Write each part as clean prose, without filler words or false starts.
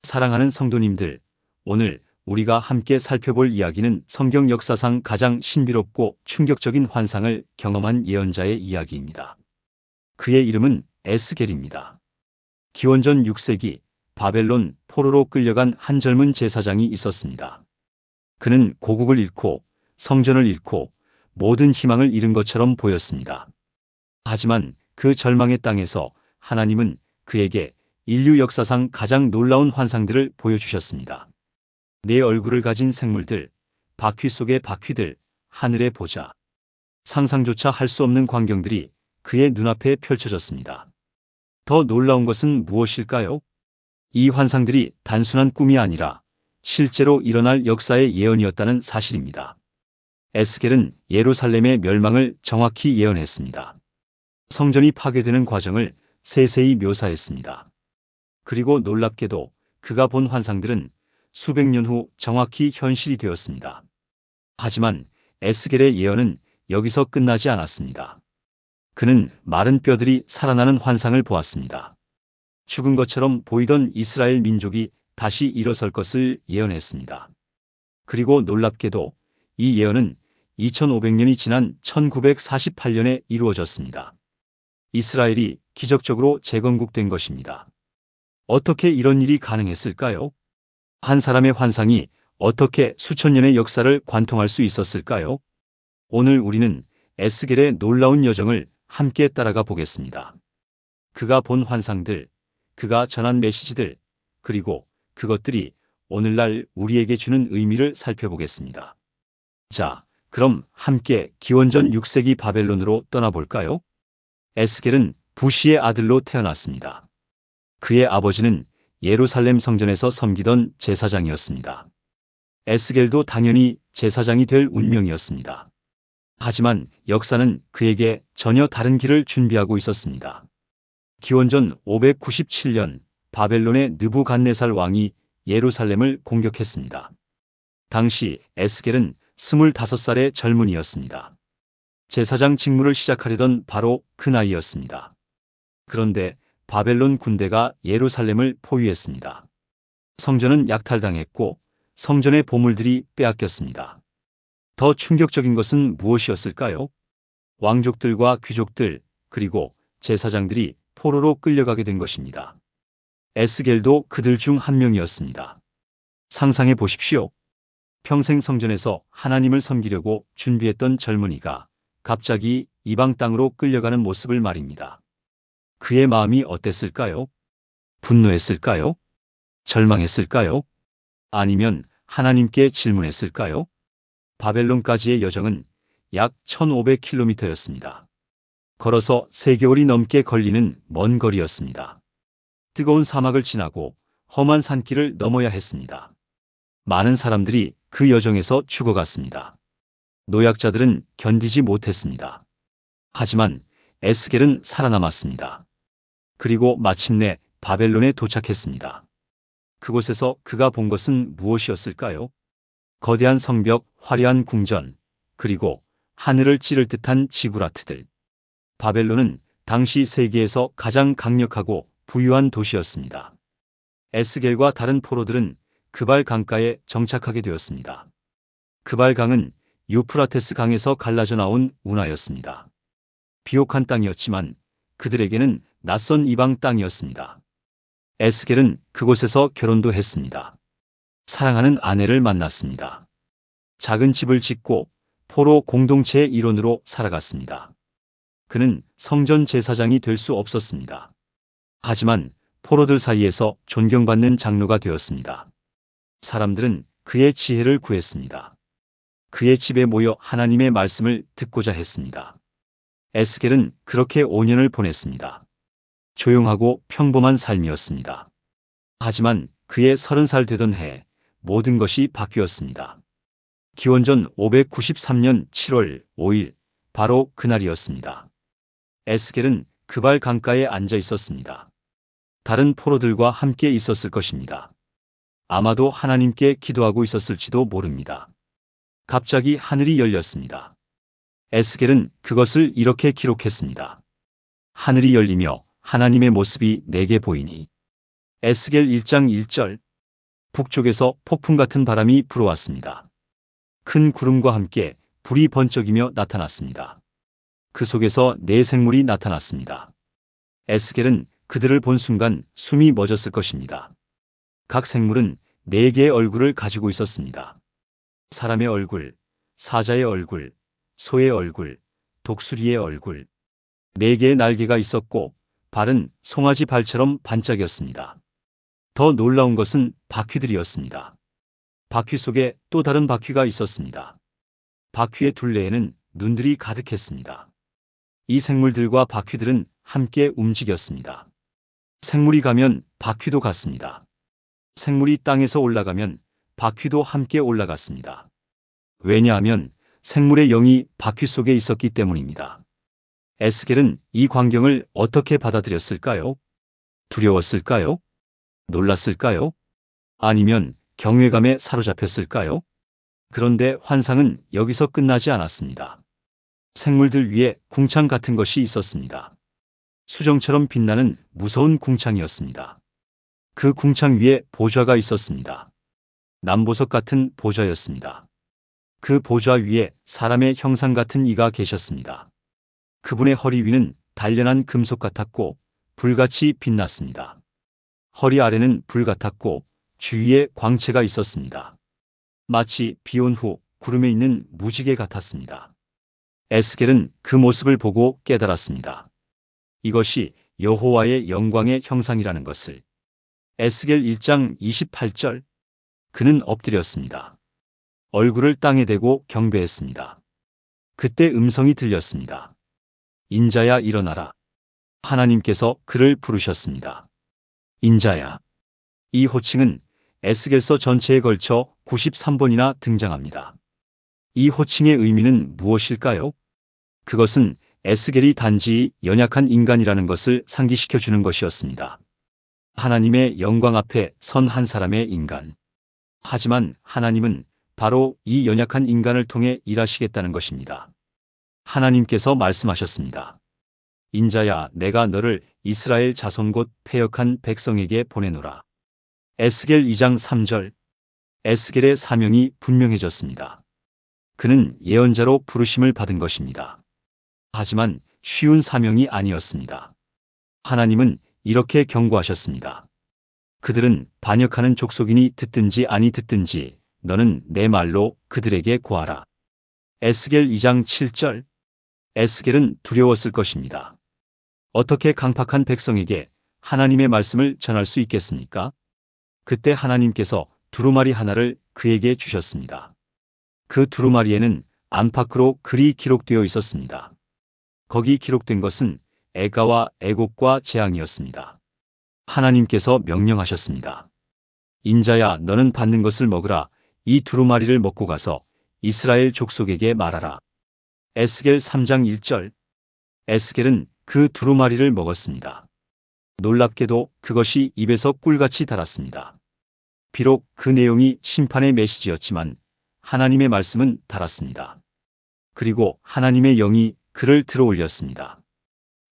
사랑하는 성도님들, 오늘 우리가 함께 살펴볼 이야기는 성경 역사상 가장 신비롭고 충격적인 환상을 경험한 예언자의 이야기입니다. 그의 이름은 에스겔입니다. 기원전 6세기 바벨론 포로로 끌려간 한 젊은 제사장이 있었습니다. 그는 고국을 잃고 성전을 잃고 모든 희망을 잃은 것처럼 보였습니다. 하지만 그 절망의 땅에서 하나님은 그에게 인류 역사상 가장 놀라운 환상들을 보여주셨습니다. 네 얼굴을 가진 생물들, 바퀴 속의 바퀴들, 하늘의 보좌. 상상조차 할 수 없는 광경들이 그의 눈앞에 펼쳐졌습니다. 더 놀라운 것은 무엇일까요? 이 환상들이 단순한 꿈이 아니라 실제로 일어날 역사의 예언이었다는 사실입니다. 에스겔은 예루살렘의 멸망을 정확히 예언했습니다. 성전이 파괴되는 과정을 세세히 묘사했습니다. 그리고 놀랍게도 그가 본 환상들은 수백 년 후 정확히 현실이 되었습니다. 하지만 에스겔의 예언은 여기서 끝나지 않았습니다. 그는 마른 뼈들이 살아나는 환상을 보았습니다. 죽은 것처럼 보이던 이스라엘 민족이 다시 일어설 것을 예언했습니다. 그리고 놀랍게도 이 예언은 2500년이 지난 1948년에 이루어졌습니다. 이스라엘이 기적적으로 재건국된 것입니다. 어떻게 이런 일이 가능했을까요? 한 사람의 환상이 어떻게 수천 년의 역사를 관통할 수 있었을까요? 오늘 우리는 에스겔의 놀라운 여정을 함께 따라가 보겠습니다. 그가 본 환상들, 그가 전한 메시지들, 그리고 그것들이 오늘날 우리에게 주는 의미를 살펴보겠습니다. 자, 그럼 함께 기원전 6세기 바벨론으로 떠나볼까요? 에스겔은 부시의 아들로 태어났습니다. 그의 아버지는 예루살렘 성전에서 섬기던 제사장이었습니다. 에스겔도 당연히 제사장이 될 운명이었습니다. 하지만 역사는 그에게 전혀 다른 길을 준비하고 있었습니다. 기원전 597년 바벨론의 느부갓네살 왕이 예루살렘을 공격했습니다. 당시 에스겔은 25살의 젊은이였습니다. 제사장 직무를 시작하려던 바로 그 나이였습니다. 그런데 바벨론 군대가 예루살렘을 포위했습니다. 성전은 약탈당했고 성전의 보물들이 빼앗겼습니다. 더 충격적인 것은 무엇이었을까요? 왕족들과 귀족들 그리고 제사장들이 포로로 끌려가게 된 것입니다. 에스겔도 그들 중 한 명이었습니다. 상상해 보십시오. 평생 성전에서 하나님을 섬기려고 준비했던 젊은이가 갑자기 이방 땅으로 끌려가는 모습을 말입니다. 그의 마음이 어땠을까요? 분노했을까요? 절망했을까요? 아니면 하나님께 질문했을까요? 바벨론까지의 여정은 약 1500km였습니다. 걸어서 3개월이 넘게 걸리는 먼 거리였습니다. 뜨거운 사막을 지나고 험한 산길을 넘어야 했습니다. 많은 사람들이 그 여정에서 죽어갔습니다. 노약자들은 견디지 못했습니다. 하지만 에스겔은 살아남았습니다. 그리고 마침내 바벨론에 도착했습니다. 그곳에서 그가 본 것은 무엇이었을까요? 거대한 성벽, 화려한 궁전, 그리고 하늘을 찌를 듯한 지구라트들. 바벨론은 당시 세계에서 가장 강력하고 부유한 도시였습니다. 에스겔과 다른 포로들은 그발 강가에 정착하게 되었습니다. 그발 강은 유프라테스 강에서 갈라져 나온 운하였습니다. 비옥한 땅이었지만 그들에게는 낯선 이방 땅이었습니다. 에스겔은 그곳에서 결혼도 했습니다. 사랑하는 아내를 만났습니다. 작은 집을 짓고 포로 공동체의 일원으로 살아갔습니다. 그는 성전 제사장이 될 수 없었습니다. 하지만 포로들 사이에서 존경받는 장로가 되었습니다. 사람들은 그의 지혜를 구했습니다. 그의 집에 모여 하나님의 말씀을 듣고자 했습니다. 에스겔은 그렇게 5년을 보냈습니다. 조용하고 평범한 삶이었습니다. 하지만 그의 30살 되던 해 모든 것이 바뀌었습니다. 기원전 593년 7월 5일 바로 그날이었습니다. 에스겔은 그발 강가에 앉아 있었습니다. 다른 포로들과 함께 있었을 것입니다. 아마도 하나님께 기도하고 있었을지도 모릅니다. 갑자기 하늘이 열렸습니다. 에스겔은 그것을 이렇게 기록했습니다. 하늘이 열리며 하나님의 모습이 내게 보이니. 에스겔 1장 1절 북쪽에서 폭풍 같은 바람이 불어왔습니다. 큰 구름과 함께 불이 번쩍이며 나타났습니다. 그 속에서 네 생물이 나타났습니다. 에스겔은 그들을 본 순간 숨이 멎었을 것입니다. 각 생물은 네 개의 얼굴을 가지고 있었습니다. 사람의 얼굴, 사자의 얼굴, 소의 얼굴, 독수리의 얼굴. 네 개의 날개가 있었고 발은 송아지 발처럼 반짝였습니다. 더 놀라운 것은 바퀴들이었습니다. 바퀴 속에 또 다른 바퀴가 있었습니다. 바퀴의 둘레에는 눈들이 가득했습니다. 이 생물들과 바퀴들은 함께 움직였습니다. 생물이 가면 바퀴도 갔습니다. 생물이 땅에서 올라가면 바퀴도 함께 올라갔습니다. 왜냐하면 생물의 영이 바퀴 속에 있었기 때문입니다. 에스겔은 이 광경을 어떻게 받아들였을까요? 두려웠을까요? 놀랐을까요? 아니면 경외감에 사로잡혔을까요? 그런데 환상은 여기서 끝나지 않았습니다. 생물들 위에 궁창 같은 것이 있었습니다. 수정처럼 빛나는 무서운 궁창이었습니다. 그 궁창 위에 보좌가 있었습니다. 남보석 같은 보좌였습니다. 그 보좌 위에 사람의 형상 같은 이가 계셨습니다. 그분의 허리 위는 단련한 금속 같았고 불같이 빛났습니다. 허리 아래는 불 같았고 주위에 광채가 있었습니다. 마치 비 온 후 구름에 있는 무지개 같았습니다. 에스겔은 그 모습을 보고 깨달았습니다. 이것이 여호와의 영광의 형상이라는 것을. 에스겔 1장 28절. 그는 엎드렸습니다. 얼굴을 땅에 대고 경배했습니다. 그때 음성이 들렸습니다. 인자야 일어나라. 하나님께서 그를 부르셨습니다. 인자야. 이 호칭은 에스겔서 전체에 걸쳐 93번이나 등장합니다. 이 호칭의 의미는 무엇일까요? 그것은 에스겔이 단지 연약한 인간이라는 것을 상기시켜 주는 것이었습니다. 하나님의 영광 앞에 선 한 사람의 인간. 하지만 하나님은 바로 이 연약한 인간을 통해 일하시겠다는 것입니다. 하나님께서 말씀하셨습니다. 인자야, 내가 너를 이스라엘 자손 곧 패역한 백성에게 보내노라. 에스겔 2장 3절. 에스겔의 사명이 분명해졌습니다. 그는 예언자로 부르심을 받은 것입니다. 하지만 쉬운 사명이 아니었습니다. 하나님은 이렇게 경고하셨습니다. 그들은 반역하는 족속이니 듣든지 아니 듣든지 너는 내 말로 그들에게 고하라. 에스겔 2장 7절. 에스겔은 두려웠을 것입니다. 어떻게 강팍한 백성에게 하나님의 말씀을 전할 수 있겠습니까? 그때 하나님께서 두루마리 하나를 그에게 주셨습니다. 그 두루마리에는 안팎으로 글이 기록되어 있었습니다. 거기 기록된 것은 애가와 애곡과 재앙이었습니다. 하나님께서 명령하셨습니다. 인자야, 너는 받는 것을 먹으라. 이 두루마리를 먹고 가서 이스라엘 족속에게 말하라. 에스겔 3장 1절. 에스겔은 그 두루마리를 먹었습니다. 놀랍게도 그것이 입에서 꿀같이 달았습니다. 비록 그 내용이 심판의 메시지였지만 하나님의 말씀은 달았습니다. 그리고 하나님의 영이 그를 들어올렸습니다.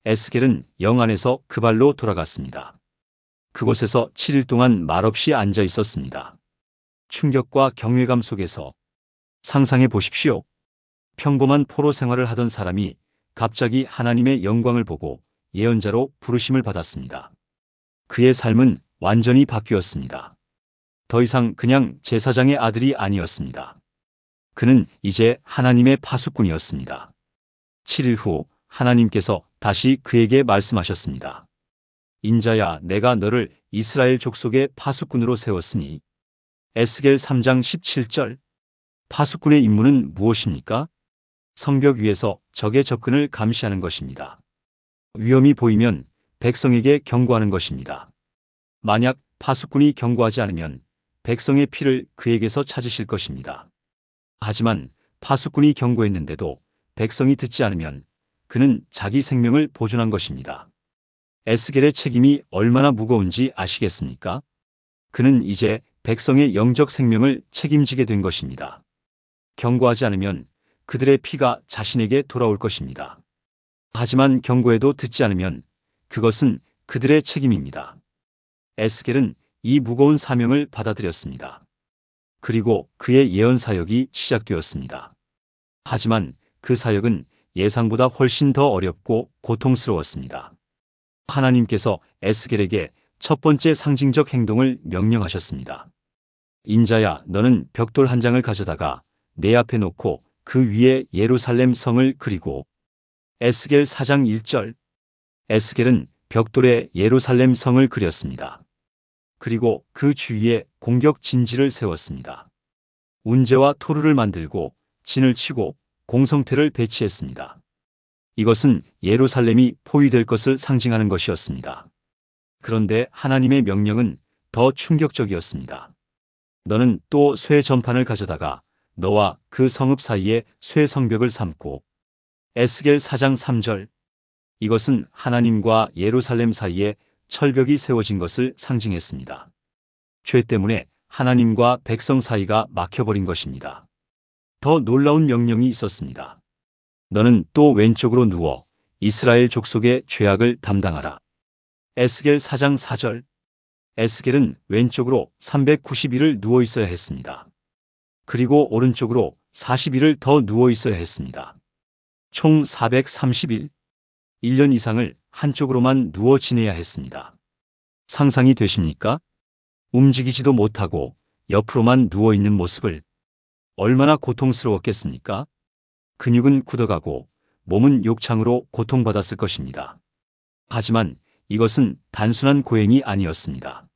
에스겔은 영 안에서 그 발로 돌아갔습니다. 그곳에서 7일 동안 말없이 앉아 있었습니다. 충격과 경외감 속에서. 상상해 보십시오. 평범한 포로 생활을 하던 사람이 갑자기 하나님의 영광을 보고 예언자로 부르심을 받았습니다. 그의 삶은 완전히 바뀌었습니다. 더 이상 그냥 제사장의 아들이 아니었습니다. 그는 이제 하나님의 파수꾼이었습니다. 7일 후 하나님께서 다시 그에게 말씀하셨습니다. 인자야, 내가 너를 이스라엘 족속의 파수꾼으로 세웠으니. 에스겔 3장 17절. 파수꾼의 임무는 무엇입니까? 성벽 위에서 적의 접근을 감시하는 것입니다. 위험이 보이면 백성에게 경고하는 것입니다. 만약 파수꾼이 경고하지 않으면 백성의 피를 그에게서 찾으실 것입니다. 하지만 파수꾼이 경고했는데도 백성이 듣지 않으면 그는 자기 생명을 보존한 것입니다. 에스겔의 책임이 얼마나 무거운지 아시겠습니까? 그는 이제 백성의 영적 생명을 책임지게 된 것입니다. 경고하지 않으면 그들의 피가 자신에게 돌아올 것입니다. 하지만 경고에도 듣지 않으면 그것은 그들의 책임입니다. 에스겔은 이 무거운 사명을 받아들였습니다. 그리고 그의 예언 사역이 시작되었습니다. 하지만 그 사역은 예상보다 훨씬 더 어렵고 고통스러웠습니다. 하나님께서 에스겔에게 첫 번째 상징적 행동을 명령하셨습니다. 인자야, 너는 벽돌 한 장을 가져다가 내 앞에 놓고 그 위에 예루살렘 성을 그리고. 에스겔 4장 1절. 에스겔은 벽돌에 예루살렘 성을 그렸습니다. 그리고 그 주위에 공격 진지를 세웠습니다. 운제와 토르를 만들고 진을 치고 공성태를 배치했습니다. 이것은 예루살렘이 포위될 것을 상징하는 것이었습니다. 그런데 하나님의 명령은 더 충격적이었습니다. 너는 또 쇠 전판을 가져다가 너와 그 성읍 사이에 쇠 성벽을 삼고. 에스겔 4장 3절. 이것은 하나님과 예루살렘 사이에 철벽이 세워진 것을 상징했습니다. 죄 때문에 하나님과 백성 사이가 막혀버린 것입니다. 더 놀라운 명령이 있었습니다. 너는 또 왼쪽으로 누워 이스라엘 족속의 죄악을 담당하라. 에스겔 4장 4절. 에스겔은 왼쪽으로 390일을 누워 있어야 했습니다. 그리고 오른쪽으로 40일을 더 누워 있어야 했습니다. 총 430일, 1년 이상을 한쪽으로만 누워 지내야 했습니다. 상상이 되십니까? 움직이지도 못하고 옆으로만 누워 있는 모습을. 얼마나 고통스러웠겠습니까? 근육은 굳어가고 몸은 욕창으로 고통받았을 것입니다. 하지만 이것은 단순한 고행이 아니었습니다.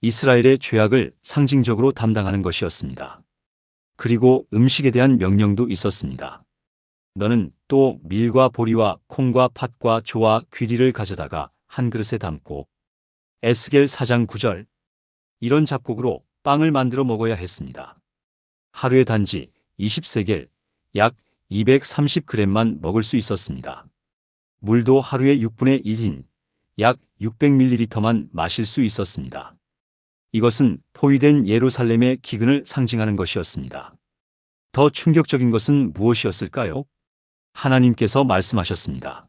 이스라엘의 죄악을 상징적으로 담당하는 것이었습니다. 그리고 음식에 대한 명령도 있었습니다. 너는 또 밀과 보리와 콩과 팥과 조와 귀리를 가져다가 한 그릇에 담고. 에스겔 4장 9절. 이런 잡곡으로 빵을 만들어 먹어야 했습니다. 하루에 단지 20세겔, 약 230g만 먹을 수 있었습니다. 물도 하루에 6분의 1인, 약 600ml만 마실 수 있었습니다. 이것은 포위된 예루살렘의 기근을 상징하는 것이었습니다. 더 충격적인 것은 무엇이었을까요? 하나님께서 말씀하셨습니다.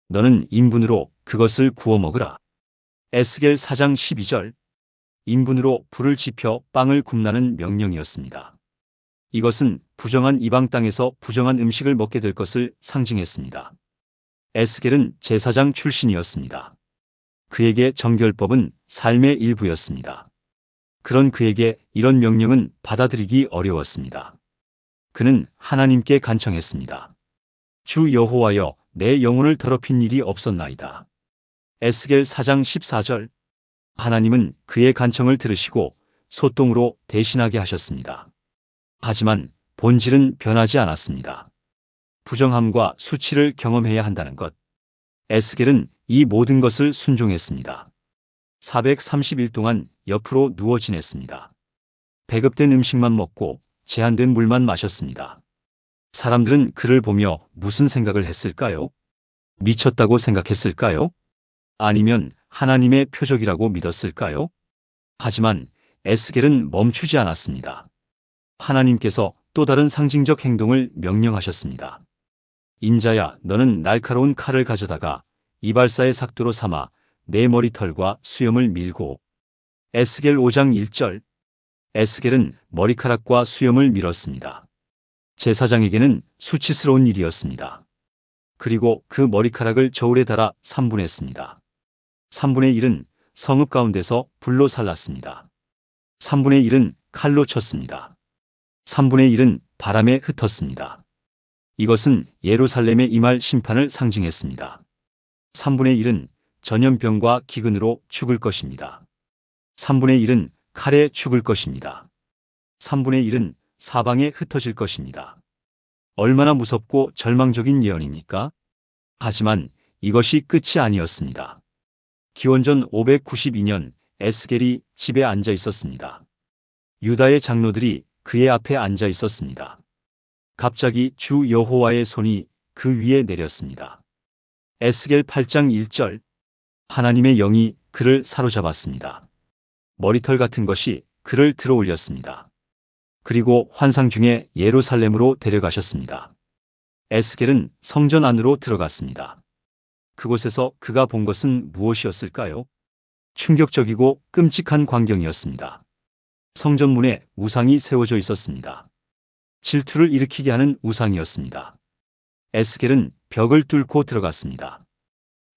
너는 인분으로 그것을 구워 먹으라. 에스겔 4장 12절. 인분으로 불을 지펴 빵을 굽라는 명령이었습니다. 이것은 부정한 이방 땅에서 부정한 음식을 먹게 될 것을 상징했습니다. 에스겔은 제사장 출신이었습니다. 그에게 정결법은 삶의 일부였습니다. 그런 그에게 이런 명령은 받아들이기 어려웠습니다. 그는 하나님께 간청했습니다. 주 여호와여, 내 영혼을 더럽힌 일이 없었나이다. 에스겔 4장 14절. 하나님은 그의 간청을 들으시고 소똥으로 대신하게 하셨습니다. 하지만 본질은 변하지 않았습니다. 부정함과 수치를 경험해야 한다는 것. 에스겔은 이 모든 것을 순종했습니다. 430일 동안 옆으로 누워 지냈습니다. 배급된 음식만 먹고 제한된 물만 마셨습니다. 사람들은 그를 보며 무슨 생각을 했을까요? 미쳤다고 생각했을까요? 아니면 하나님의 표적이라고 믿었을까요? 하지만 에스겔은 멈추지 않았습니다. 하나님께서 또 다른 상징적 행동을 명령하셨습니다. 인자야, 너는 날카로운 칼을 가져다가 이발사의 삭도로 삼아 내 머리털과 수염을 밀고. 에스겔 5장 1절. 에스겔은 머리카락과 수염을 밀었습니다. 제사장에게는 수치스러운 일이었습니다. 그리고 그 머리카락을 저울에 달아 3분했습니다. 3분의 1은 성읍 가운데서 불로 살랐습니다. 3분의 1은 칼로 쳤습니다. 3분의 1은 바람에 흩었습니다. 이것은 예루살렘에 임할 심판을 상징했습니다. 3분의 1은 전염병과 기근으로 죽을 것입니다. 3분의 1은 칼에 죽을 것입니다. 3분의 1은 사방에 흩어질 것입니다. 얼마나 무섭고 절망적인 예언입니까? 하지만 이것이 끝이 아니었습니다. 기원전 592년 에스겔이 집에 앉아 있었습니다. 유다의 장로들이 그의 앞에 앉아 있었습니다. 갑자기 주 여호와의 손이 그 위에 내렸습니다. 에스겔 8장 1절. 하나님의 영이 그를 사로잡았습니다. 머리털 같은 것이 그를 들어 올렸습니다. 그리고 환상 중에 예루살렘으로 데려가셨습니다. 에스겔은 성전 안으로 들어갔습니다. 그곳에서 그가 본 것은 무엇이었을까요? 충격적이고 끔찍한 광경이었습니다. 성전문에 우상이 세워져 있었습니다. 질투를 일으키게 하는 우상이었습니다. 에스겔은 벽을 뚫고 들어갔습니다.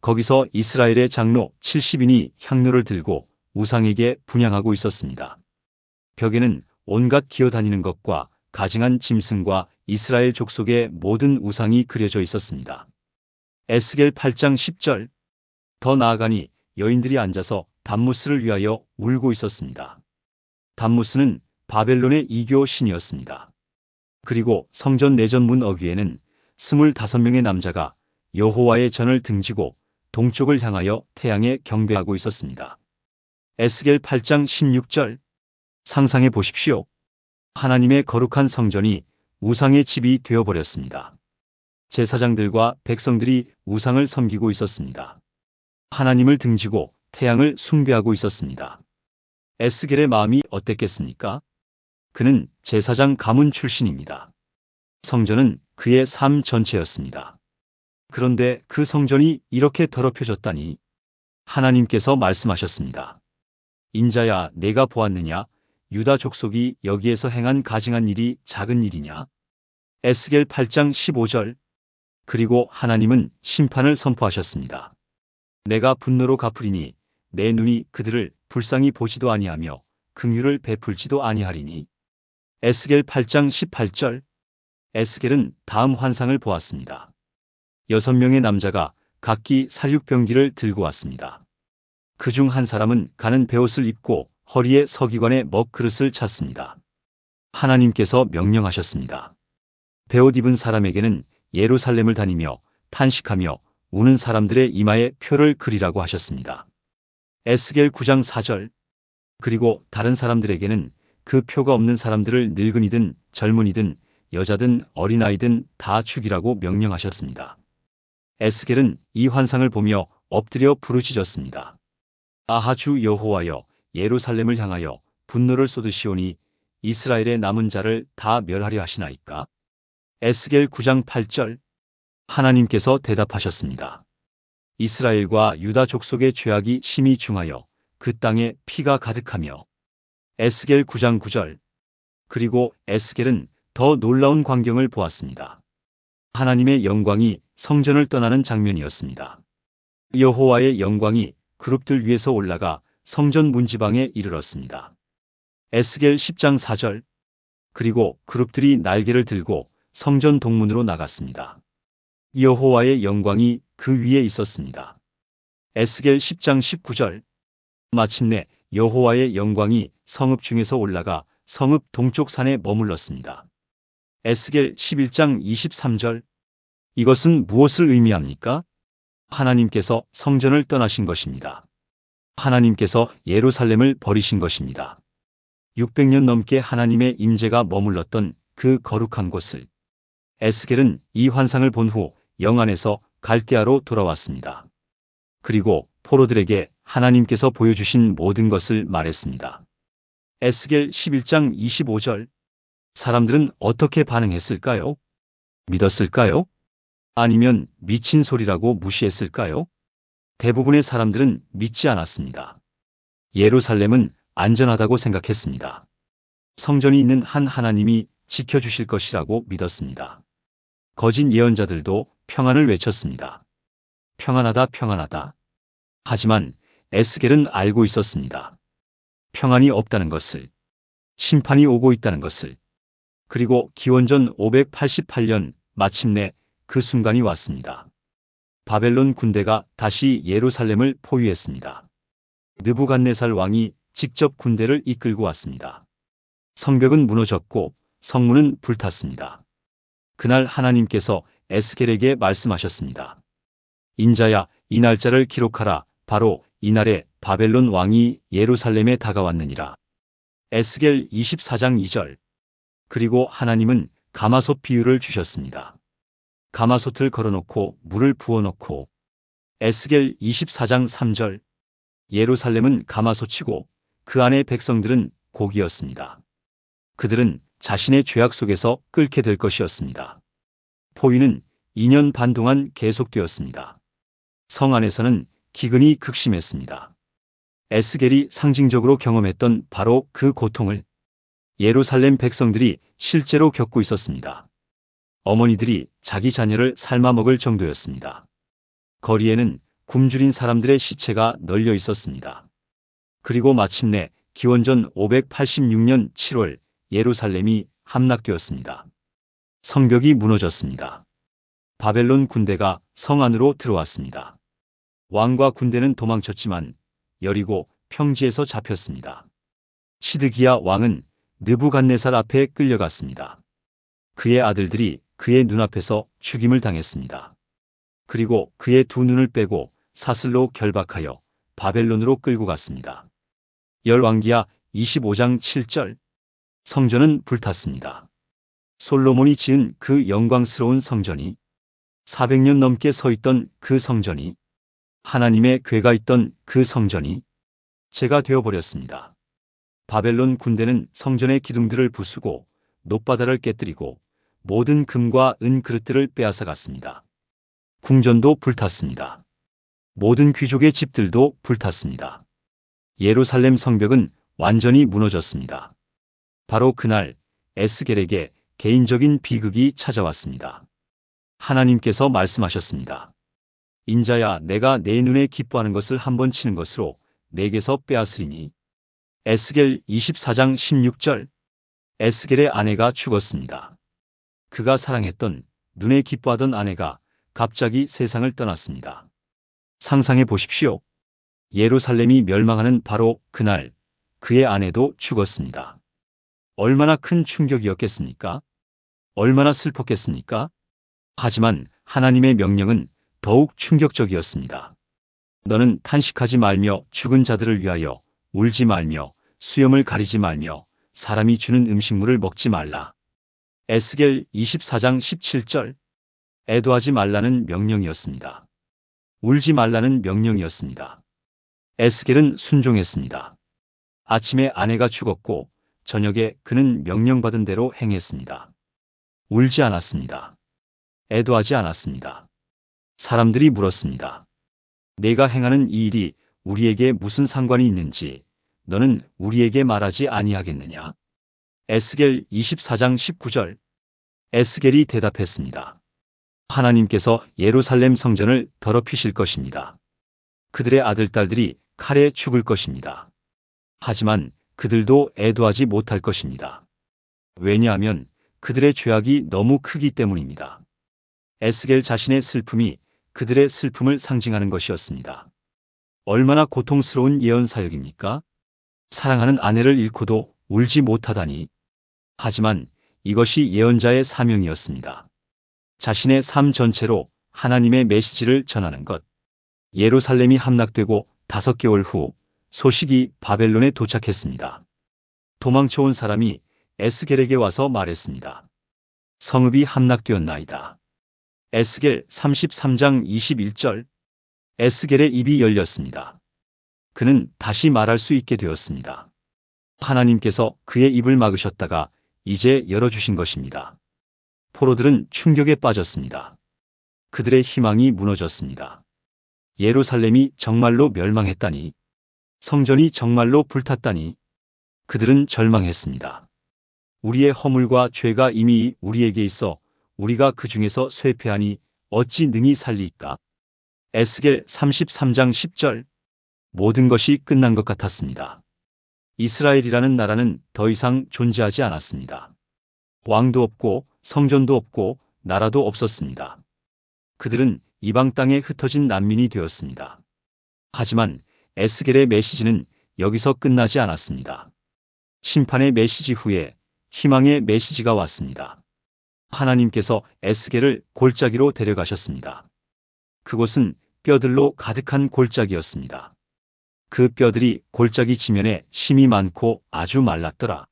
거기서 이스라엘의 장로 70인이 향로를 들고 우상에게 분향하고 있었습니다. 벽에는 온갖 기어다니는 것과 가증한 짐승과 이스라엘 족속의 모든 우상이 그려져 있었습니다. 에스겔 8장 10절. 더 나아가니 여인들이 앉아서 담무스를 위하여 울고 있었습니다. 담무스는 바벨론의 이교 신이었습니다. 그리고 성전 내전 문 어귀에는 25명의 남자가 여호와의 전을 등지고 동쪽을 향하여 태양에 경배하고 있었습니다. 에스겔 8장 16절. 상상해 보십시오. 하나님의 거룩한 성전이 우상의 집이 되어버렸습니다. 제사장들과 백성들이 우상을 섬기고 있었습니다. 하나님을 등지고 태양을 숭배하고 있었습니다. 에스겔의 마음이 어땠겠습니까? 그는 제사장 가문 출신입니다. 성전은 그의 삶 전체였습니다. 그런데 그 성전이 이렇게 더럽혀졌다니. 하나님께서 말씀하셨습니다. 인자야, 내가 보았느냐? 유다 족속이 여기에서 행한 가증한 일이 작은 일이냐? 에스겔 8장 15절. 그리고 하나님은 심판을 선포하셨습니다. 내가 분노로 갚으리니 내 눈이 그들을 불쌍히 보지도 아니하며 긍휼을 베풀지도 아니하리니. 에스겔 8장 18절. 에스겔은 다음 환상을 보았습니다. 6명의 남자가 각기 살육병기를 들고 왔습니다. 그중 한 사람은 가는 베옷을 입고 허리에 서기관의 먹그릇을 찼습니다. 하나님께서 명령하셨습니다. 베옷 입은 사람에게는 예루살렘을 다니며 탄식하며 우는 사람들의 이마에 표를 그리라고 하셨습니다. 에스겔 9장 4절. 그리고 다른 사람들에게는 그 표가 없는 사람들을 늙은이든 젊은이든 여자든 어린아이든 다 죽이라고 명령하셨습니다. 에스겔은 이 환상을 보며 엎드려 부르짖었습니다. 아하, 주 여호와여, 예루살렘을 향하여 분노를 쏟으시오니 이스라엘의 남은 자를 다 멸하려 하시나이까? 에스겔 9장 8절. 하나님께서 대답하셨습니다. 이스라엘과 유다 족속의 죄악이 심히 중하여 그 땅에 피가 가득하며. 에스겔 9장 9절. 그리고 에스겔은 더 놀라운 광경을 보았습니다. 하나님의 영광이 성전을 떠나는 장면이었습니다. 여호와의 영광이 그룹들 위에서 올라가 성전 문지방에 이르렀습니다. 에스겔 10장 4절. 그리고 그룹들이 날개를 들고 성전 동문으로 나갔습니다. 여호와의 영광이 그 위에 있었습니다. 에스겔 10장 19절. 마침내 여호와의 영광이 성읍 중에서 올라가 성읍 동쪽 산에 머물렀습니다. 에스겔 11장 23절. 이것은 무엇을 의미합니까? 하나님께서 성전을 떠나신 것입니다. 하나님께서 예루살렘을 버리신 것입니다. 600년 넘게 하나님의 임재가 머물렀던 그 거룩한 곳을. 에스겔은 이 환상을 본 후 영안에서 갈대아로 돌아왔습니다. 그리고 포로들에게 하나님께서 보여주신 모든 것을 말했습니다. 에스겔 11장 25절. 사람들은 어떻게 반응했을까요? 믿었을까요? 아니면 미친 소리라고 무시했을까요? 대부분의 사람들은 믿지 않았습니다. 예루살렘은 안전하다고 생각했습니다. 성전이 있는 한 하나님이 지켜주실 것이라고 믿었습니다. 거짓 예언자들도 평안을 외쳤습니다. 평안하다, 평안하다. 하지만 에스겔은 알고 있었습니다. 평안이 없다는 것을, 심판이 오고 있다는 것을. 그리고 기원전 588년 마침내 그 순간이 왔습니다. 바벨론 군대가 다시 예루살렘을 포위했습니다. 느부갓네살 왕이 직접 군대를 이끌고 왔습니다. 성벽은 무너졌고 성문은 불탔습니다. 그날 하나님께서 에스겔에게 말씀하셨습니다. 인자야, 이 날짜를 기록하라. 바로 이날에 바벨론 왕이 예루살렘에 다가왔느니라. 에스겔 24장 2절. 그리고 하나님은 가마솥 비유를 주셨습니다. 가마솥을 걸어놓고 물을 부어놓고. 에스겔 24장 3절. 예루살렘은 가마솥이고 그 안의 백성들은 고기였습니다. 그들은 자신의 죄악 속에서 끓게 될 것이었습니다. 포위는 2년 반 동안 계속되었습니다. 성 안에서는 기근이 극심했습니다. 에스겔이 상징적으로 경험했던 바로 그 고통을 예루살렘 백성들이 실제로 겪고 있었습니다. 어머니들이 자기 자녀를 삶아 먹을 정도였습니다. 거리에는 굶주린 사람들의 시체가 널려 있었습니다. 그리고 마침내 기원전 586년 7월 예루살렘이 함락되었습니다. 성벽이 무너졌습니다. 바벨론 군대가 성 안으로 들어왔습니다. 왕과 군대는 도망쳤지만 여리고 평지에서 잡혔습니다. 시드기야 왕은 느부갓네살 앞에 끌려갔습니다. 그의 아들들이 그의 눈앞에서 죽임을 당했습니다. 그리고 그의 두 눈을 빼고 사슬로 결박하여 바벨론으로 끌고 갔습니다. 열왕기하 25장 7절. 성전은 불탔습니다. 솔로몬이 지은 그 영광스러운 성전이, 400년 넘게 서 있던 그 성전이, 하나님의 궤가 있던 그 성전이 재가 되어버렸습니다. 바벨론 군대는 성전의 기둥들을 부수고 높바다를 깨뜨리고 모든 금과 은 그릇들을 빼앗아 갔습니다. 궁전도 불탔습니다. 모든 귀족의 집들도 불탔습니다. 예루살렘 성벽은 완전히 무너졌습니다. 바로 그날 에스겔에게 개인적인 비극이 찾아왔습니다. 하나님께서 말씀하셨습니다. 인자야, 내가 내 눈에 기뻐하는 것을 한번 치는 것으로 내게서 빼앗으리니. 에스겔 24장 16절. 에스겔의 아내가 죽었습니다. 그가 사랑했던, 눈에 기뻐하던 아내가 갑자기 세상을 떠났습니다. 상상해 보십시오. 예루살렘이 멸망하는 바로 그날 그의 아내도 죽었습니다. 얼마나 큰 충격이었겠습니까? 얼마나 슬펐겠습니까? 하지만 하나님의 명령은 더욱 충격적이었습니다. 너는 탄식하지 말며 죽은 자들을 위하여 울지 말며 수염을 가리지 말며 사람이 주는 음식물을 먹지 말라. 에스겔 24장 17절. 애도하지 말라는 명령이었습니다. 울지 말라는 명령이었습니다. 에스겔은 순종했습니다. 아침에 아내가 죽었고 저녁에 그는 명령받은 대로 행했습니다. 울지 않았습니다. 애도하지 않았습니다. 사람들이 물었습니다. 내가 행하는 이 일이 우리에게 무슨 상관이 있는지 너는 우리에게 말하지 아니하겠느냐? 에스겔 24장 19절. 에스겔이 대답했습니다. 하나님께서 예루살렘 성전을 더럽히실 것입니다. 그들의 아들, 딸들이 칼에 죽을 것입니다. 하지만 그들도 애도하지 못할 것입니다. 왜냐하면 그들의 죄악이 너무 크기 때문입니다. 에스겔 자신의 슬픔이 그들의 슬픔을 상징하는 것이었습니다. 얼마나 고통스러운 예언 사역입니까? 사랑하는 아내를 잃고도 울지 못하다니. 하지만 이것이 예언자의 사명이었습니다. 자신의 삶 전체로 하나님의 메시지를 전하는 것. 예루살렘이 함락되고 5개월 후 소식이 바벨론에 도착했습니다. 도망쳐온 사람이 에스겔에게 와서 말했습니다. 성읍이 함락되었나이다. 에스겔 33장 21절. 에스겔의 입이 열렸습니다. 그는 다시 말할 수 있게 되었습니다. 하나님께서 그의 입을 막으셨다가 이제 열어주신 것입니다. 포로들은 충격에 빠졌습니다. 그들의 희망이 무너졌습니다. 예루살렘이 정말로 멸망했다니, 성전이 정말로 불탔다니, 그들은 절망했습니다. 우리의 허물과 죄가 이미 우리에게 있어 우리가 그 중에서 쇠퇴하니 어찌 능히 살리이까? 에스겔 33장 10절. 모든 것이 끝난 것 같았습니다. 이스라엘이라는 나라는 더 이상 존재하지 않았습니다. 왕도 없고 성전도 없고 나라도 없었습니다. 그들은 이방 땅에 흩어진 난민이 되었습니다. 하지만 에스겔의 메시지는 여기서 끝나지 않았습니다. 심판의 메시지 후에 희망의 메시지가 왔습니다. 하나님께서 에스겔을 골짜기로 데려가셨습니다. 그곳은 뼈들로 가득한 골짜기였습니다. 그 뼈들이 골짜기 지면에 심이 많고 아주 말랐더라.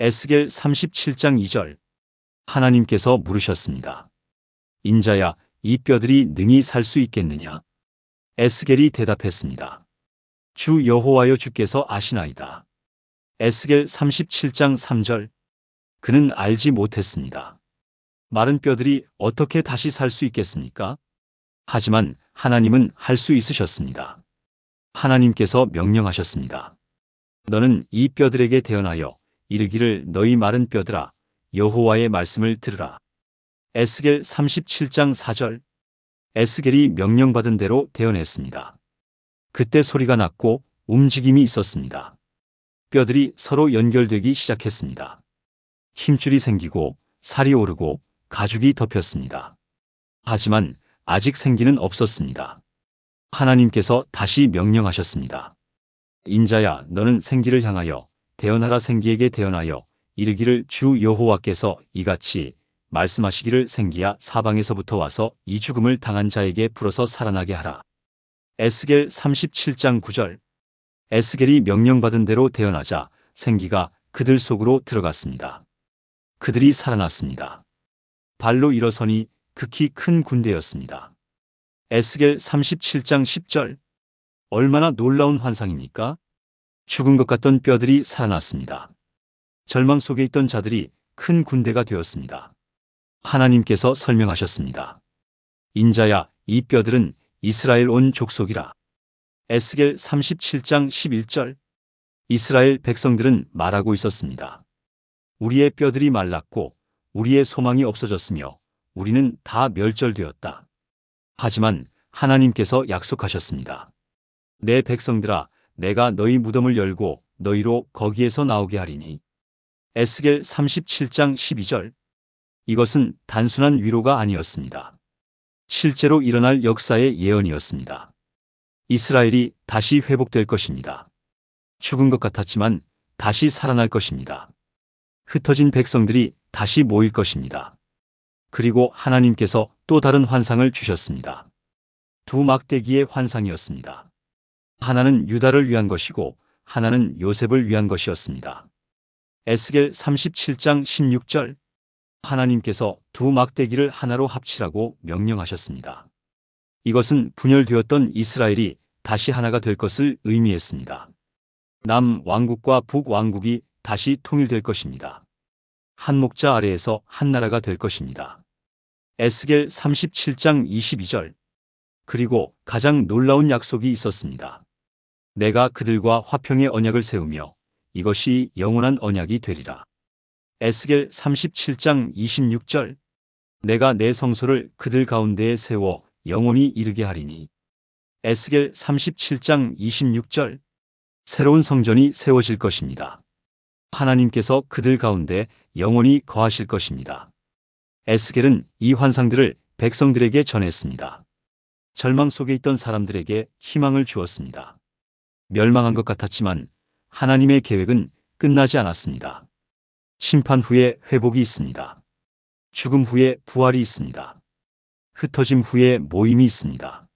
에스겔 37장 2절. 하나님께서 물으셨습니다. 인자야, 이 뼈들이 능히 살 수 있겠느냐? 에스겔이 대답했습니다. 주 여호와여, 주께서 아시나이다. 에스겔 37장 3절. 그는 알지 못했습니다. 마른 뼈들이 어떻게 다시 살 수 있겠습니까? 하지만 하나님은 할 수 있으셨습니다. 하나님께서 명령하셨습니다. 너는 이 뼈들에게 대언하여 이르기를 너희 마른 뼈들아 여호와의 말씀을 들으라. 에스겔 37장 4절. 에스겔이 명령받은 대로 대언했습니다. 그때 소리가 났고 움직임이 있었습니다. 뼈들이 서로 연결되기 시작했습니다. 힘줄이 생기고 살이 오르고 가죽이 덮였습니다. 하지만 아직 생기는 없었습니다. 하나님께서 다시 명령하셨습니다. 인자야, 너는 생기를 향하여 대언하라. 생기에게 대언하여 이르기를 주 여호와께서 이같이 말씀하시기를 생기야 사방에서부터 와서 이 죽음을 당한 자에게 불어서 살아나게 하라. 에스겔 37장 9절. 에스겔이 명령받은 대로 대언하자 생기가 그들 속으로 들어갔습니다. 그들이 살아났습니다. 발로 일어서니 극히 큰 군대였습니다. 에스겔 37장 10절. 얼마나 놀라운 환상입니까? 죽은 것 같던 뼈들이 살아났습니다. 절망 속에 있던 자들이 큰 군대가 되었습니다. 하나님께서 설명하셨습니다. 인자야, 이 뼈들은 이스라엘 온 족속이라. 에스겔 37장 11절. 이스라엘 백성들은 말하고 있었습니다. 우리의 뼈들이 말랐고 우리의 소망이 없어졌으며 우리는 다 멸절되었다. 하지만 하나님께서 약속하셨습니다. 내 백성들아, 내가 너희 무덤을 열고 너희로 거기에서 나오게 하리니. 에스겔 37장 12절. 이것은 단순한 위로가 아니었습니다. 실제로 일어날 역사의 예언이었습니다. 이스라엘이 다시 회복될 것입니다. 죽은 것 같았지만 다시 살아날 것입니다. 흩어진 백성들이 다시 모일 것입니다. 그리고 하나님께서 또 다른 환상을 주셨습니다. 두 막대기의 환상이었습니다. 하나는 유다를 위한 것이고 하나는 요셉을 위한 것이었습니다. 에스겔 37장 16절. 하나님께서 두 막대기를 하나로 합치라고 명령하셨습니다. 이것은 분열되었던 이스라엘이 다시 하나가 될 것을 의미했습니다. 남왕국과 북왕국이 다시 통일될 것입니다. 한 목자 아래에서 한 나라가 될 것입니다. 에스겔 37장 22절. 그리고 가장 놀라운 약속이 있었습니다. 내가 그들과 화평의 언약을 세우며 이것이 영원한 언약이 되리라. 에스겔 37장 26절. 내가 내 성소를 그들 가운데에 세워 영원히 이르게 하리니. 에스겔 37장 26절. 새로운 성전이 세워질 것입니다. 하나님께서 그들 가운데 영원히 거하실 것입니다. 에스겔은 이 환상들을 백성들에게 전했습니다. 절망 속에 있던 사람들에게 희망을 주었습니다. 멸망한 것 같았지만 하나님의 계획은 끝나지 않았습니다. 심판 후에 회복이 있습니다. 죽음 후에 부활이 있습니다. 흩어짐 후에 모임이 있습니다.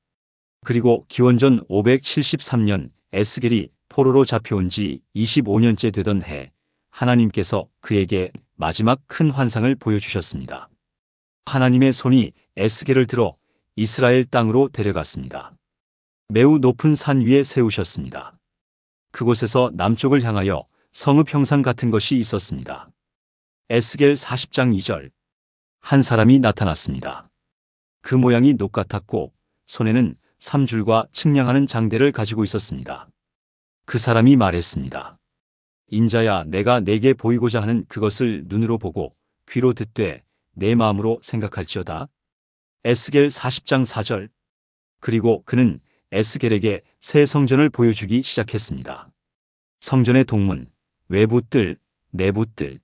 그리고 기원전 573년 에스겔이 포로로 잡혀온 지 25년째 되던 해, 하나님께서 그에게 마지막 큰 환상을 보여주셨습니다. 하나님의 손이 에스겔을 들어 이스라엘 땅으로 데려갔습니다. 매우 높은 산 위에 세우셨습니다. 그곳에서 남쪽을 향하여 성읍 형상 같은 것이 있었습니다. 에스겔 40장 2절. 한 사람이 나타났습니다. 그 모양이 녹 같았고 손에는 3줄과 측량하는 장대를 가지고 있었습니다. 그 사람이 말했습니다. 인자야, 내가 내게 보이고자 하는 그것을 눈으로 보고 귀로 듣되 내 마음으로 생각할지어다. 에스겔 40장 4절. 그리고 그는 에스겔에게 새 성전을 보여주기 시작했습니다. 성전의 동문, 외부 뜰, 내부 뜰,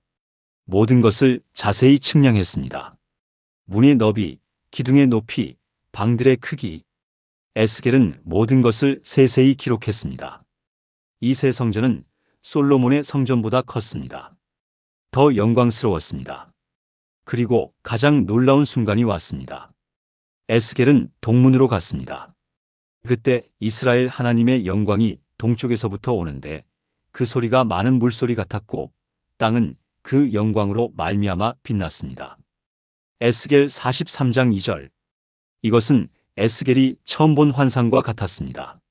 모든 것을 자세히 측량했습니다. 문의 너비, 기둥의 높이, 방들의 크기. 에스겔은 모든 것을 세세히 기록했습니다. 이 새 성전은 솔로몬의 성전보다 컸습니다. 더 영광스러웠습니다. 그리고 가장 놀라운 순간이 왔습니다. 에스겔은 동문으로 갔습니다. 그때 이스라엘 하나님의 영광이 동쪽에서부터 오는데 그 소리가 많은 물소리 같았고 땅은 그 영광으로 말미암아 빛났습니다. 에스겔 43장 2절. 이것은 에스겔이 처음 본 환상과 같았습니다.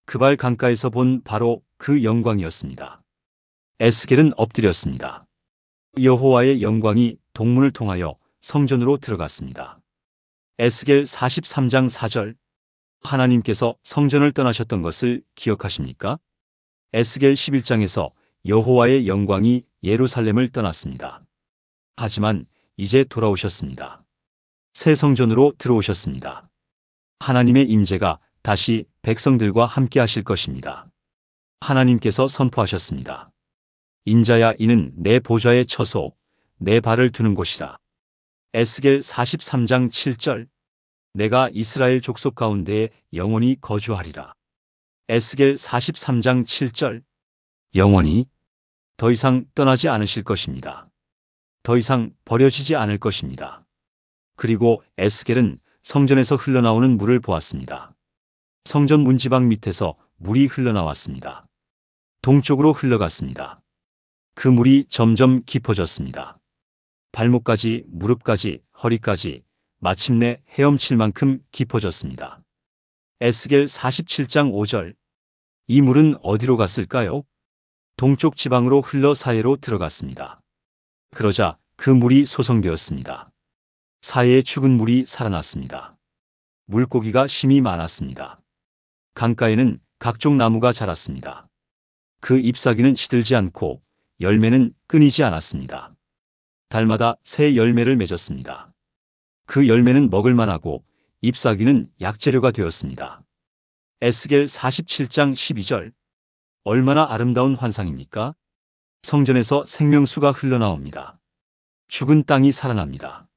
그발 강가에서 본 바로 그 영광이었습니다. 에스겔은 엎드렸습니다. 여호와의 영광이 동문을 통하여 성전으로 들어갔습니다. 에스겔 43장 4절. 하나님께서 성전을 떠나셨던 것을 기억하십니까? 에스겔 11장에서 여호와의 영광이 예루살렘을 떠났습니다. 하지만 이제 돌아오셨습니다. 새 성전으로 들어오셨습니다. 하나님의 임재가 다시 백성들과 함께 하실 것입니다. 하나님께서 선포하셨습니다. 인자야, 이는 내 보좌의 처소, 내 발을 두는 곳이라. 에스겔 43장 7절. 내가 이스라엘 족속 가운데에 영원히 거주하리라. 에스겔 43장 7절. 영원히 더 이상 떠나지 않으실 것입니다. 더 이상 버려지지 않을 것입니다. 그리고 에스겔은 성전에서 흘러나오는 물을 보았습니다. 성전 문지방 밑에서 물이 흘러나왔습니다. 동쪽으로 흘러갔습니다. 그 물이 점점 깊어졌습니다. 발목까지, 무릎까지, 허리까지, 마침내 헤엄칠 만큼 깊어졌습니다. 에스겔 47장 5절. 이 물은 어디로 갔을까요? 동쪽 지방으로 흘러 사해로 들어갔습니다. 그러자 그 물이 소성되었습니다. 사해의 죽은 물이 살아났습니다. 물고기가 심이 많았습니다. 강가에는 각종 나무가 자랐습니다. 그 잎사귀는 시들지 않고 열매는 끊이지 않았습니다. 달마다 새 열매를 맺었습니다. 그 열매는 먹을만하고 잎사귀는 약재료가 되었습니다. 에스겔 47장 12절. 얼마나 아름다운 환상입니까? 성전에서 생명수가 흘러나옵니다. 죽은 땅이 살아납니다.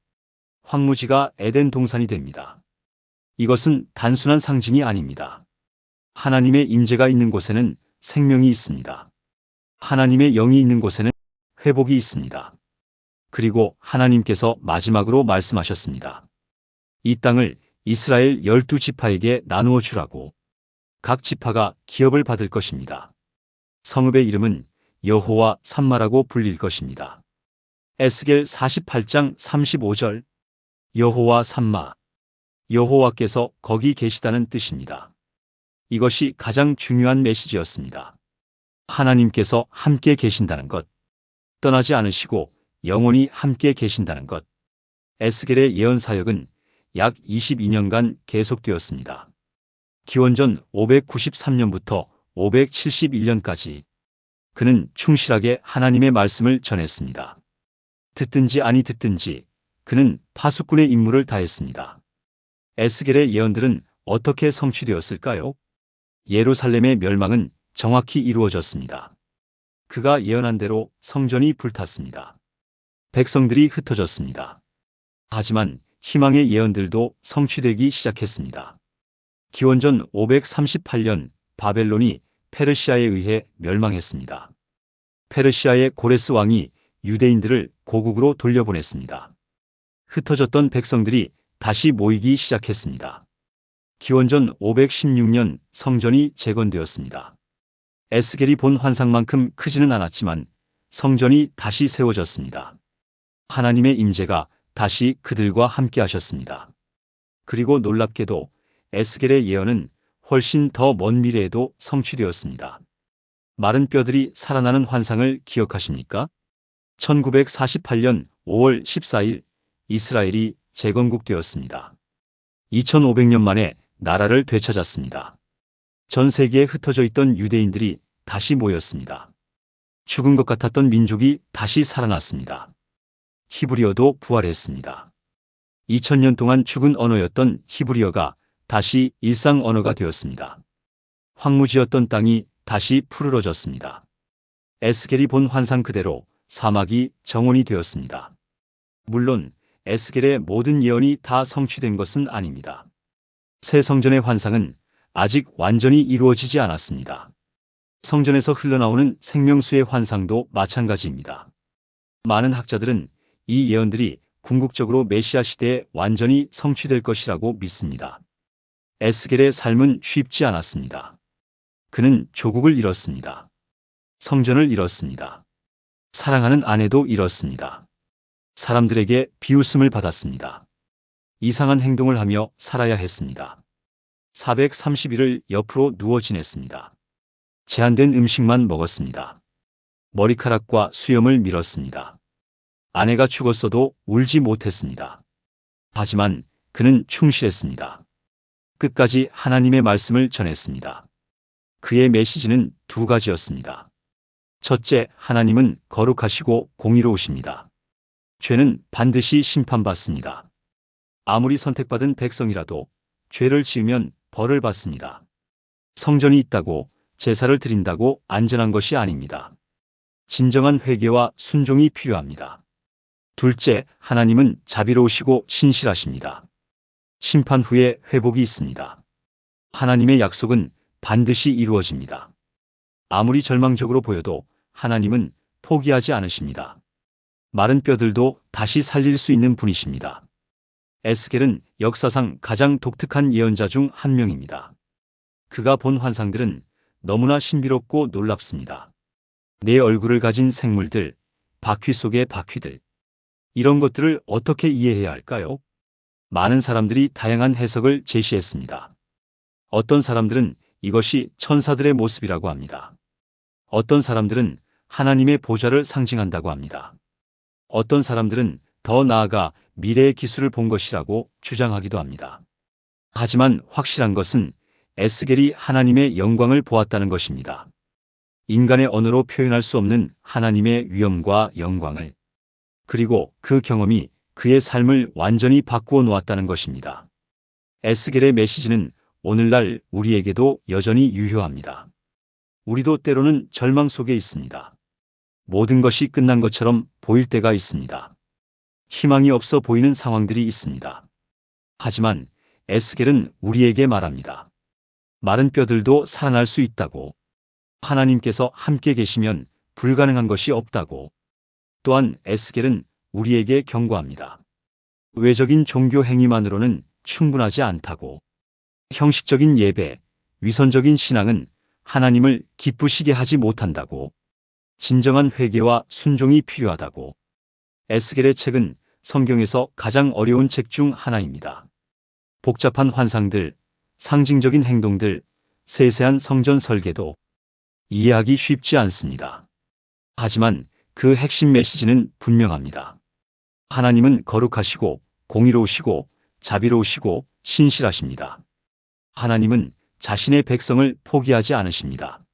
황무지가 에덴 동산이 됩니다. 이것은 단순한 상징이 아닙니다. 하나님의 임재가 있는 곳에는 생명이 있습니다. 하나님의 영이 있는 곳에는 회복이 있습니다. 그리고 하나님께서 마지막으로 말씀하셨습니다. 이 땅을 이스라엘 12지파에게 나누어 주라고. 각 지파가 기업을 받을 것입니다. 성읍의 이름은 여호와 삼마라고 불릴 것입니다. 에스겔 48장 35절. 여호와 삼마. 여호와께서 거기 계시다는 뜻입니다. 이것이 가장 중요한 메시지였습니다. 하나님께서 함께 계신다는 것, 떠나지 않으시고 영원히 함께 계신다는 것. 에스겔의 예언 사역은 약 22년간 계속되었습니다. 기원전 593년부터 571년까지 그는 충실하게 하나님의 말씀을 전했습니다. 듣든지 아니 듣든지 그는 파수꾼의 임무를 다했습니다. 에스겔의 예언들은 어떻게 성취되었을까요? 예루살렘의 멸망은 정확히 이루어졌습니다. 그가 예언한 대로 성전이 불탔습니다. 백성들이 흩어졌습니다. 하지만 희망의 예언들도 성취되기 시작했습니다. 기원전 538년 바벨론이 페르시아에 의해 멸망했습니다. 페르시아의 고레스 왕이 유대인들을 고국으로 돌려보냈습니다. 흩어졌던 백성들이 다시 모이기 시작했습니다. 기원전 516년 성전이 재건되었습니다. 에스겔이 본 환상만큼 크지는 않았지만 성전이 다시 세워졌습니다. 하나님의 임재가 다시 그들과 함께 하셨습니다. 그리고 놀랍게도 에스겔의 예언은 훨씬 더 먼 미래에도 성취되었습니다. 마른 뼈들이 살아나는 환상을 기억하십니까? 1948년 5월 14일 이스라엘이 재건국되었습니다. 2500년 만에 나라를 되찾았습니다. 전 세계에 흩어져 있던 유대인들이 다시 모였습니다. 죽은 것 같았던 민족이 다시 살아났습니다. 히브리어도 부활했습니다. 2000년 동안 죽은 언어였던 히브리어가 다시 일상 언어가 되었습니다. 황무지였던 땅이 다시 푸르러졌습니다. 에스겔이 본 환상 그대로 사막이 정원이 되었습니다. 물론 에스겔의 모든 예언이 다 성취된 것은 아닙니다. 새 성전의 환상은 아직 완전히 이루어지지 않았습니다. 성전에서 흘러나오는 생명수의 환상도 마찬가지입니다. 많은 학자들은 이 예언들이 궁극적으로 메시아 시대에 완전히 성취될 것이라고 믿습니다. 에스겔의 삶은 쉽지 않았습니다. 그는 조국을 잃었습니다. 성전을 잃었습니다. 사랑하는 아내도 잃었습니다. 사람들에게 비웃음을 받았습니다. 이상한 행동을 하며 살아야 했습니다. 430일을 옆으로 누워 지냈습니다. 제한된 음식만 먹었습니다. 머리카락과 수염을 밀었습니다. 아내가 죽었어도 울지 못했습니다. 하지만 그는 충실했습니다. 끝까지 하나님의 말씀을 전했습니다. 그의 메시지는 두 가지였습니다. 첫째, 하나님은 거룩하시고 공의로우십니다. 죄는 반드시 심판받습니다. 아무리 선택받은 백성이라도 죄를 지으면 벌을 받습니다. 성전이 있다고 제사를 드린다고 안전한 것이 아닙니다. 진정한 회개와 순종이 필요합니다. 둘째, 하나님은 자비로우시고 신실하십니다. 심판 후에 회복이 있습니다. 하나님의 약속은 반드시 이루어집니다. 아무리 절망적으로 보여도 하나님은 포기하지 않으십니다. 마른 뼈들도 다시 살릴 수 있는 분이십니다. 에스겔은 역사상 가장 독특한 예언자 중 한 명입니다. 그가 본 환상들은 너무나 신비롭고 놀랍습니다. 내 얼굴을 가진 생물들, 바퀴 속의 바퀴들. 이런 것들을 어떻게 이해해야 할까요? 많은 사람들이 다양한 해석을 제시했습니다. 어떤 사람들은 이것이 천사들의 모습이라고 합니다. 어떤 사람들은 하나님의 보좌를 상징한다고 합니다. 어떤 사람들은 더 나아가 미래의 기술을 본 것이라고 주장하기도 합니다. 하지만 확실한 것은 에스겔이 하나님의 영광을 보았다는 것입니다. 인간의 언어로 표현할 수 없는 하나님의 위엄과 영광을, 그리고 그 경험이 그의 삶을 완전히 바꾸어 놓았다는 것입니다. 에스겔의 메시지는 오늘날 우리에게도 여전히 유효합니다. 우리도 때로는 절망 속에 있습니다. 모든 것이 끝난 것처럼 보일 때가 있습니다. 희망이 없어 보이는 상황들이 있습니다. 하지만 에스겔은 우리에게 말합니다. 마른 뼈들도 살아날 수 있다고. 하나님께서 함께 계시면 불가능한 것이 없다고. 또한 에스겔은 우리에게 경고합니다. 외적인 종교 행위만으로는 충분하지 않다고. 형식적인 예배, 위선적인 신앙은 하나님을 기쁘시게 하지 못한다고. 진정한 회개와 순종이 필요하다고. 에스겔의 책은 성경에서 가장 어려운 책 중 하나입니다. 복잡한 환상들, 상징적인 행동들, 세세한 성전 설계도 이해하기 쉽지 않습니다. 하지만 그 핵심 메시지는 분명합니다. 하나님은 거룩하시고 공의로우시고 자비로우시고 신실하십니다. 하나님은 자신의 백성을 포기하지 않으십니다.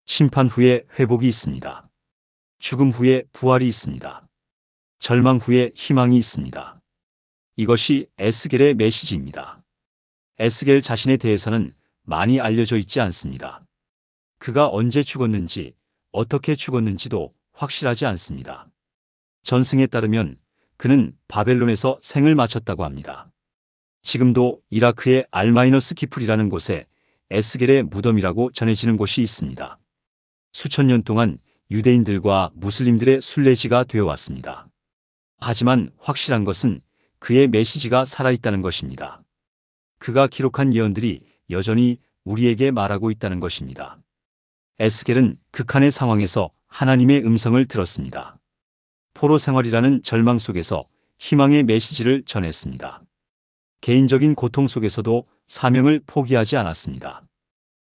심판 후에 회복이 있습니다. 죽음 후에 부활이 있습니다. 절망 후에 희망이 있습니다. 이것이 에스겔의 메시지입니다. 에스겔 자신에 대해서는 많이 알려져 있지 않습니다. 그가 언제 죽었는지, 어떻게 죽었는지도 확실하지 않습니다. 전승에 따르면 그는 바벨론에서 생을 마쳤다고 합니다. 지금도 이라크의 알마이너스 키풀이라는 곳에 에스겔의 무덤이라고 전해지는 곳이 있습니다. 수천 년 동안 유대인들과 무슬림들의 순례지가 되어 왔습니다. 하지만 확실한 것은 그의 메시지가 살아있다는 것입니다. 그가 기록한 예언들이 여전히 우리에게 말하고 있다는 것입니다. 에스겔은 극한의 상황에서 하나님의 음성을 들었습니다. 포로 생활이라는 절망 속에서 희망의 메시지를 전했습니다. 개인적인 고통 속에서도 사명을 포기하지 않았습니다.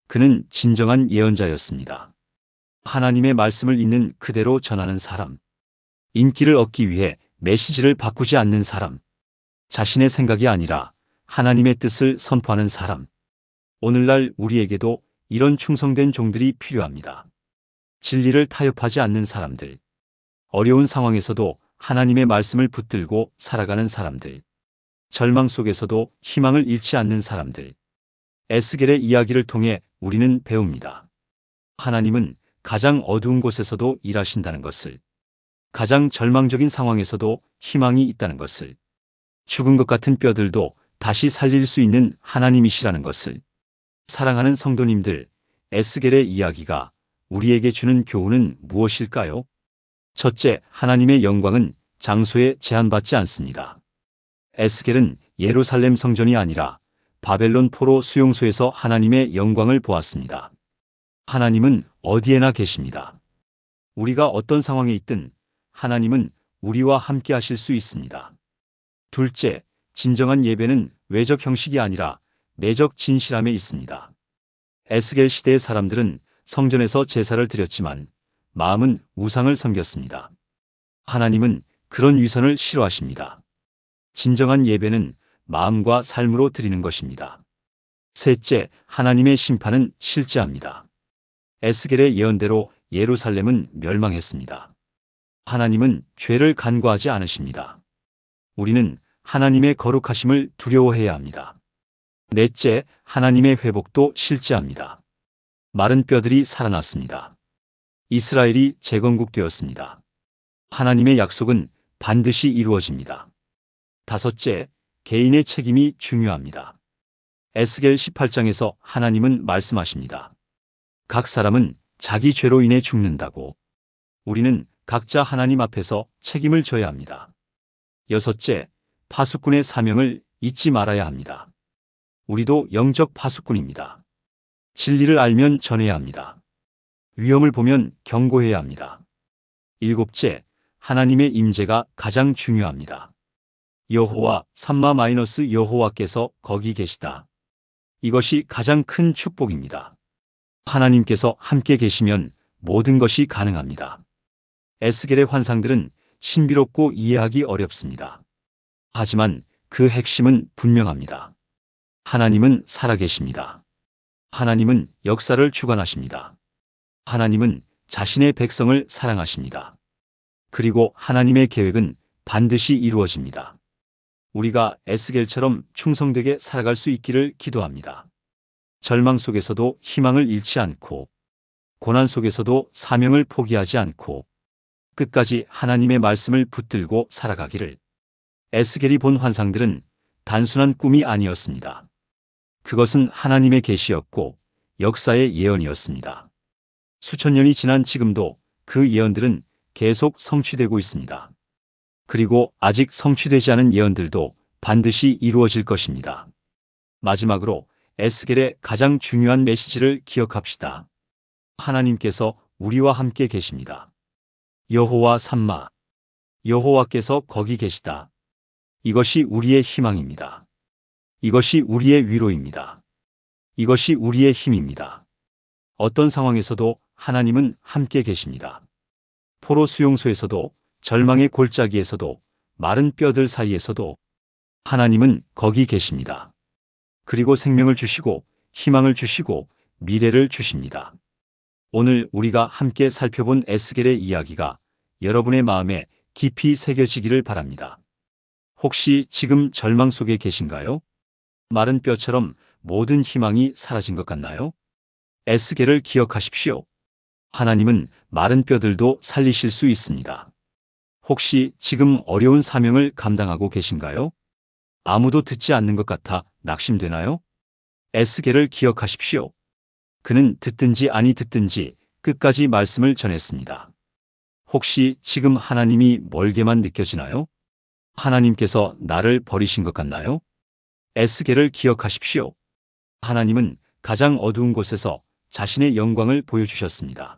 그는 진정한 예언자였습니다. 하나님의 말씀을 있는 그대로 전하는 사람. 인기를 얻기 위해 메시지를 바꾸지 않는 사람. 자신의 생각이 아니라 하나님의 뜻을 선포하는 사람. 오늘날 우리에게도 이런 충성된 종들이 필요합니다. 진리를 타협하지 않는 사람들. 어려운 상황에서도 하나님의 말씀을 붙들고 살아가는 사람들. 절망 속에서도 희망을 잃지 않는 사람들. 에스겔의 이야기를 통해 우리는 배웁니다. 하나님은 가장 어두운 곳에서도 일하신다는 것을. 가장 절망적인 상황에서도 희망이 있다는 것을. 죽은 것 같은 뼈들도 다시 살릴 수 있는 하나님이시라는 것을. 사랑하는 성도님들, 에스겔의 이야기가 우리에게 주는 교훈은 무엇일까요? 첫째, 하나님의 영광은 장소에 제한받지 않습니다. 에스겔은 예루살렘 성전이 아니라 바벨론 포로 수용소에서 하나님의 영광을 보았습니다. 하나님은 어디에나 계십니다. 우리가 어떤 상황에 있든 하나님은 우리와 함께 하실 수 있습니다. 둘째, 진정한 예배는 외적 형식이 아니라 내적 진실함에 있습니다. 에스겔 시대의 사람들은 성전에서 제사를 드렸지만 마음은 우상을 섬겼습니다. 하나님은 그런 위선을 싫어하십니다. 진정한 예배는 마음과 삶으로 드리는 것입니다. 셋째, 하나님의 심판은 실제합니다. 에스겔의 예언대로 예루살렘은 멸망했습니다. 하나님은 죄를 간과하지 않으십니다. 우리는 하나님의 거룩하심을 두려워해야 합니다. 넷째, 하나님의 회복도 실제합니다. 마른 뼈들이 살아났습니다. 이스라엘이 재건국되었습니다. 하나님의 약속은 반드시 이루어집니다. 다섯째, 개인의 책임이 중요합니다. 에스겔 18장에서 하나님은 말씀하십니다. 각 사람은 자기 죄로 인해 죽는다고. 우리는 각자 하나님 앞에서 책임을 져야 합니다. 여섯째, 파수꾼의 사명을 잊지 말아야 합니다. 우리도 영적 파수꾼입니다. 진리를 알면 전해야 합니다. 위험을 보면 경고해야 합니다. 일곱째, 하나님의 임재가 가장 중요합니다. 여호와 여호와께서 거기 계시다. 이것이 가장 큰 축복입니다. 하나님께서 함께 계시면 모든 것이 가능합니다. 에스겔의 환상들은 신비롭고 이해하기 어렵습니다. 하지만 그 핵심은 분명합니다. 하나님은 살아계십니다. 하나님은 역사를 주관하십니다. 하나님은 자신의 백성을 사랑하십니다. 그리고 하나님의 계획은 반드시 이루어집니다. 우리가 에스겔처럼 충성되게 살아갈 수 있기를 기도합니다. 절망 속에서도 희망을 잃지 않고, 고난 속에서도 사명을 포기하지 않고, 끝까지 하나님의 말씀을 붙들고 살아가기를. 에스겔이 본 환상들은 단순한 꿈이 아니었습니다. 그것은 하나님의 계시였고 역사의 예언이었습니다. 수천 년이 지난 지금도 그 예언들은 계속 성취되고 있습니다. 그리고 아직 성취되지 않은 예언들도 반드시 이루어질 것입니다. 마지막으로 에스겔의 가장 중요한 메시지를 기억합시다. 하나님께서 우리와 함께 계십니다. 여호와 삼마, 여호와께서 거기 계시다. 이것이 우리의 희망입니다. 이것이 우리의 위로입니다. 이것이 우리의 힘입니다. 어떤 상황에서도 하나님은 함께 계십니다. 포로 수용소에서도, 절망의 골짜기에서도, 마른 뼈들 사이에서도 하나님은 거기 계십니다. 그리고 생명을 주시고 희망을 주시고 미래를 주십니다. 오늘 우리가 함께 살펴본 에스겔의 이야기가 여러분의 마음에 깊이 새겨지기를 바랍니다. 혹시 지금 절망 속에 계신가요? 마른 뼈처럼 모든 희망이 사라진 것 같나요? 에스겔을 기억하십시오. 하나님은 마른 뼈들도 살리실 수 있습니다. 혹시 지금 어려운 사명을 감당하고 계신가요? 아무도 듣지 않는 것 같아 낙심되나요? 에스겔을 기억하십시오. 그는 듣든지 아니 듣든지 끝까지 말씀을 전했습니다. 혹시 지금 하나님이 멀게만 느껴지나요? 하나님께서 나를 버리신 것 같나요? 에스겔을 기억하십시오. 하나님은 가장 어두운 곳에서 자신의 영광을 보여주셨습니다.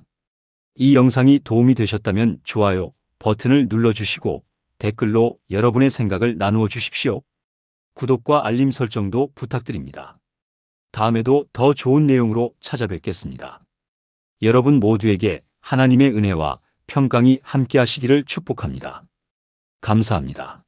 이 영상이 도움이 되셨다면 좋아요 버튼을 눌러주시고 댓글로 여러분의 생각을 나누어 주십시오. 구독과 알림 설정도 부탁드립니다. 다음에도 더 좋은 내용으로 찾아뵙겠습니다. 여러분 모두에게 하나님의 은혜와 평강이 함께 하시기를 축복합니다. 감사합니다.